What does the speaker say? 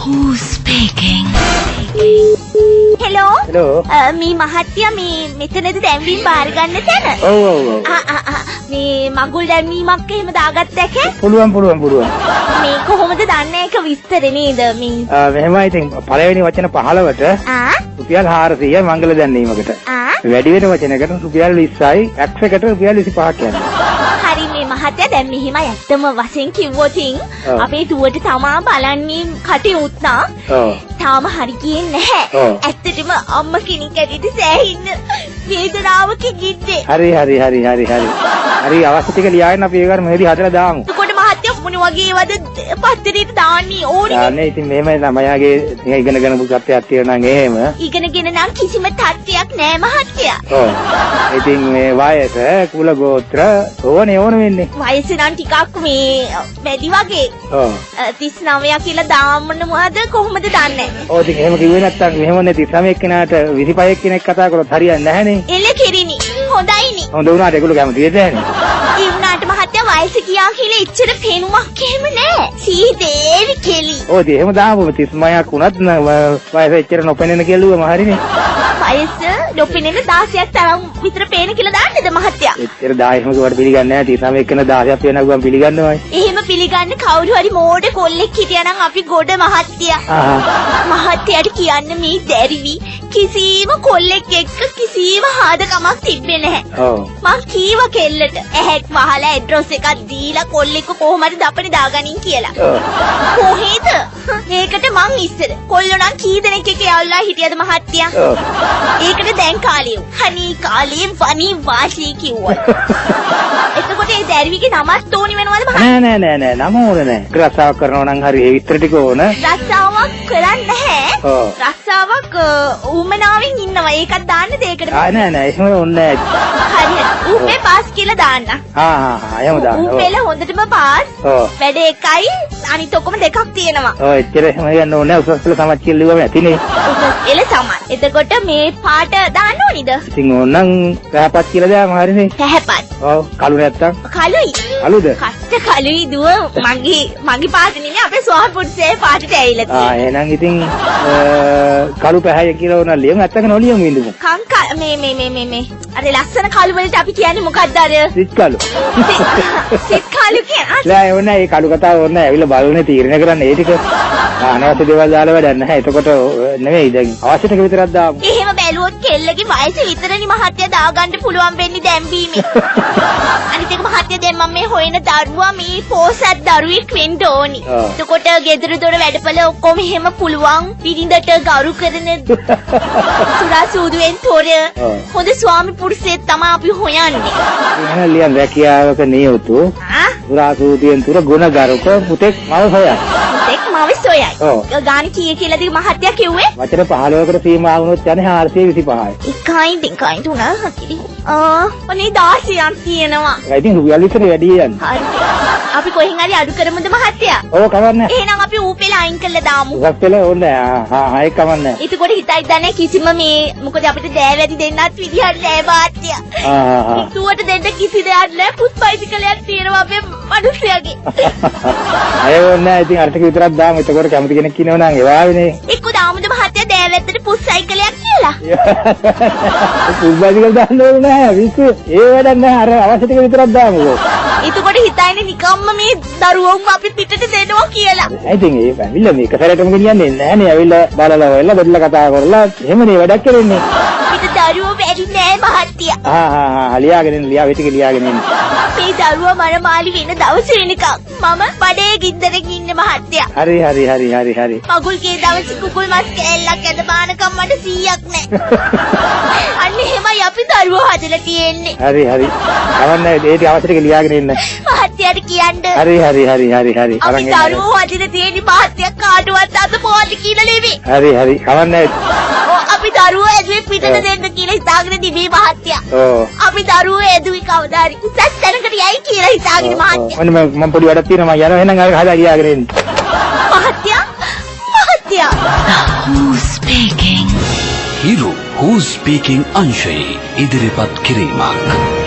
Who's speaking? Hello? Hello. මේ මහත්තයා මේ මෙතනද දැන්වීම බාර ගන්න තැන? ඔව්. මේ මගුල් දැන්වීමක් එහෙම දාගත්ත ඇකේ? පුළුවන්. මේ කොහොමද දන්නේ ඒක විස්තර නේද මේ? මෙහෙමයි ඉතින් පළවෙනි වචන 15ට රුපියල් 400යි මංගල දැන්වීමකට. වැඩි වෙන වචනයකට රුපියල් 20යි, ටැක්ස් එකට රුපියල් 25ක් යනවා. හරි මේ මහත්තයා දැන් මෙහිමයි ඇත්තම වශයෙන් කිව්වොත් අපේ දුවට තමා බලන්නේ කටයුත්ත. තාම හරි ගියේ නැහැ. ඇත්තටම අම්මා කෙනෙක් ඇවිත් සෑහින්න වේදනාවකින් ඉන්නේ. හරි. හරි අවශ්‍ය ටික ලියාගෙන අපි ඒකට මෙහෙදි හදලා දාමු. එතකොට මහත්තයා මොන වගේ වද පත්තරේට දාන්නේ ඕනේ? නේ ඉතින් මෙහෙමයි ළමයාගේ ඉගෙනගෙන පුතත්යක් තියෙනවා නම් එහෙම. ඉගෙනගෙන නම් කිසිම තත්ත්වයක් නෑ මහත්තයා. ඉතින් මේ වයස, කුල ගෝත්‍ර ඕනේ වෙන්නේ. වයස නම් ටිකක් මේ වැඩි වගේ. 39 කියලා දාන්නවද කොහොමද දන්නේ? ඉතින් එහෙම කිව්වේ නැත්තම් මෙහෙමනේ 39 කෙනාට 25 කෙනෙක් කතා කරොත් හරියන්නේ නැහනේ. එල කිරිනි. හොඳයිනි. හොඳ වුණාට ඒගොල්ලෝ කැමතිද නැහනේ. ඒ වුණාට මහත්තයා වයස කියා කියලා ඉච්චර පේනුමක් එහෙම නෑ. සීදේවි කෙලි. ඉතින් එහෙම දාමු 39ක් වුණත් වයස එච්චර නොපෙනෙන කියලුවම හරිනේ. වයස නොපෙනෙන 16ක් තරම් විතර පේන කියලා දාන්නේද මහත්තයා? එච්චර 10ක් වට පිළිගන්නේ නැහැ. 39 කෙනා 16ක් වෙනවා ගමන් පිළිගන්නවයි. එහෙම පිළිගන්න කවුරු හරි මෝඩ කොල්ලෙක් හිටියානම් අපි ගොඩ මහත්තයා. මහත්තයාට කියන්න මේ දැරිවි කිසිම කොල්ලෙක් එක්ක කිසිම හාදකමක් තිබ්බේ නැහැ. මං කීව කෙල්ලට ඇහැක් වහලා ඇඩ්‍රස් එකක් දීලා කොල්ලෙක්ව කොහොම හරි දපනේ දාගනින් කියලා. කොහෙද? මේකට මං ඉස්සර කොල්ලෝ නම් කී දෙනෙක් එක්ක යවලා හිටියද මහත්තයා? ඒකට දැන් කාලේ. හනී කාලේ වනි වාසී කිව්වා. එතකොට ඒ දැරිවිගේ නමත් ඕනි වෙනවද මහත්තයා? නෑ නම ඕනේ නෑ. රස්සාවක් කරනවා නම් හරි ඒ විතර ටික ඕන. රස්සාවක් කරන්නේ නැහැ. රස්සාවක් උමනාවෙන් ඉන්නවා. ඒකත් දාන්න දෙයකට. නෑ එහෙම ඕනේ නෑ. හරි. උපේ පාස් කියලා දාන්න. එහෙම දාන්න. උපේල හොඳටම පාස්. වැඩ එකයි අනිත් ඔක්කොම දෙකක් තියෙනවා. එච්චර එහෙම යන්න ඕනේ නෑ. උසස් පෙළ සමත් කියලා ලිව්වම ඇතිනේ. උසස් පෙළ සමත්. එතකොට මේ පාට දාන්න ඕනිද? ඉතින් ඕනනම් පැහැපත් කියලා දාම හරිනේ. පැහැපත්. කළු නැත්තම්? කළුයි. කළුද? කස්ට කළුයි දුව මගේ පාට නෙමෙයි අපේ ස්වාමි පුරුෂයේ පාටට ඇවිල්ලා තියෙන්නේ. එහෙනම් ඉතින් කළු පැහැය කියලා ඕන ලියමු නැත්තම් නොලියමු ඉඳමු. මේ අර ලස්සන කළු වලට අපි කියන්නේ මොකක්ද අර? සිත් කළු. සිත් කළු කියන්නේ. නෑ ඕනේ ඒ කළු කතාව ඕනේ ඇවිල්ලා බලන්නේ තීරණය කරන්න ඒ ටික. අනවශ්‍ය දේවල් දාලා වැඩක් නැහැ. එතකොට නෙමෙයි දැන් අවශ්‍ය ටික විතරක් දාමු. එහෙම බැලුවොත් කෙල්ලගේ වයස විතරනේ මහත්තයා දාගන්න පුළුවන් වෙන්නේ දැන්වීමේ. අනිත් එක මහත්තයා දැන් මම මේ හොයන දරුවා මේ පෝසත් දරුවෙක් වෙන්න ඕනි. එතකොට ගෙදර දොර වැඩපළ ඔක්කොම එහෙම පුළුවන්. පිරිඳට ගරු කරන සුරා සූදුවෙන් තොර හොඳ ස්වාමි පුරුෂයෙක් තමයි අපි හොයන්නේ. එහෙනම් ලියන් රැකියාවක නියුතු සුරා සූදුවෙන් තොර ගුණගරුක පුතෙක් මව හොයයි. මාව සොයයි. ගාන කීය කියලාද මහත්තයා කිව්වේ? වචන 15කට සීමා වුණොත් යන්නේ 425යි. එකයි දෙකයි තුන හතරයි. ඔනේ 16ක් තියෙනවා. ඉතින් රුපියල් විතර වැඩි යන්නේ. හරි. අපි කොහෙන් හරි අඩු කරමුද මහත්තයා? කවන්නේ. එහෙනම් අපි ඌපෙල අයින් කරලා දාමු. උසස් පෙළ ඕනේ. ඒක කවන්නේ. එතකොට හිතයි දන්නේ කිසිම මේ මොකද අපිට දෑවැදි දෙන්නත් විදිහට නෑ මහත්තයා. දුවට දෙන්න කිසි දෙයක් නෑ. පුස්බයිසිකලයක් තියෙනවා අපේ මිනිස්සුගේ. අය ඕනේ ඉතින් අර ටික විතරක් දාමු. එතකොට කැමති කෙනෙක් ඉන්නව නම් ඒවානේ. එක්ක දාමුද මහත්තයා දෑවැද්දට පුස් සයිකලයක් කියලා? පුස්බයිසිකල් දාන්න ඕනේ නෑ. විශ්ව ඒ වැඩක් නෑ. අර අවශ්‍ය ටික විතරක් දාමුකෝ. එතකොට හිතන්නේ නිකම්ම මේ දරුවෝම අපි පිටට දෙනවා කියලා. ඉතින් ඒ ඇවිල්ලා මේක සැරේටම ගෙනියන්නේ නෑනේ. ඇවිල්ලා බලලා වෙලා බෙදලා කතා කරලා එහෙමනේ වැඩක් කරන්නේ. පිට දරුවෝ වැඩි නෑ මහත්තයා. ලියා වෙටික ලියාගෙන ඉන්න. මේ දරුවා මරමාලි වෙන දවස් වෙනකම් මම බඩේ ගින්දරකින් ඉන්නේ මහත්තයා. හරි. මගුල්ගේ දවස් කුකුල් මස් කෑල්ලක් ඇද බානකම් මට 100ක් නෑ. අන්න එහෙමයි අපි දරුවෝ හදලා තියෙන්නේ. හරි. කවන්නේ ඒටි අවශ්‍ය ටික ලියාගෙන ඉන්න. මහත්තයාට කියන්න. හරි. අපි දරුවෝ හදලා තියෙන්නේ මහත්තයා කාටවත් අත පොවද කියලා නෙවෙයි. හරි. කවන්නේ. අපි දරුවෝ ඇදුවේ පිටට දෙන්න කියලා හිතාගෙන තිබේ මහත්තයා. අපි දරුවෝ ඇදුවේ කවදා හරි උසස් තැනකට යයි කියලා හිතාගෙන මහත්තයා. මම පොඩි වැඩක් තියෙනවා මම යනවා එහෙනම් අර හදා ගියාගෙන එන්න. මහත්තයා. Who's speaking? Hero Who's Speaking අංශයේ ඉදිරිපත් කිරීමක්.